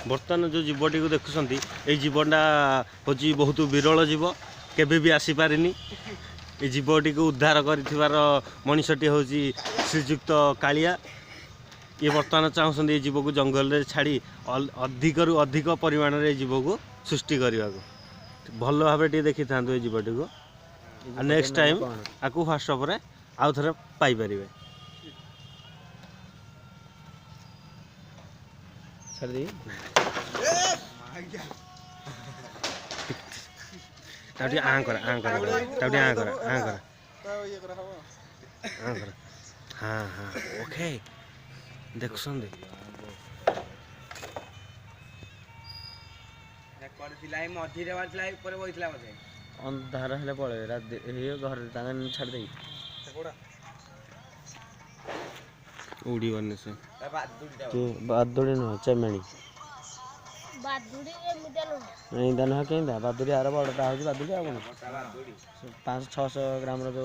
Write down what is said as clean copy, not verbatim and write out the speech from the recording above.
बर्तमान जो जीवटी को देखुंट ये जीवटा हूँ बहुत विरल जीव केवे भी आसीपारे ये जीवटी को उद्धार कर मनीषटी हूँ श्रीजुक्त कालिया ये बर्तमान चाहते ये जीव को जंगल में छाड़ी अधिक रु अधिक परिमाण में जीव को सृष्टि करने को भल भाव देखी था ये जीवटी को नेक्स्ट टाइम आपको व्हाट्सएप रे आउ थे पाइपर हाँ हाँ ओके देख अंधार हेल्ले पड़े घर छाड़ दे उड़ी बने से बादुड़ी नुह चेमेणी एदा नुह कहीं बादुड़ी आर बड़टा हूँ बादुड़ी आ 500-600 ग्राम जो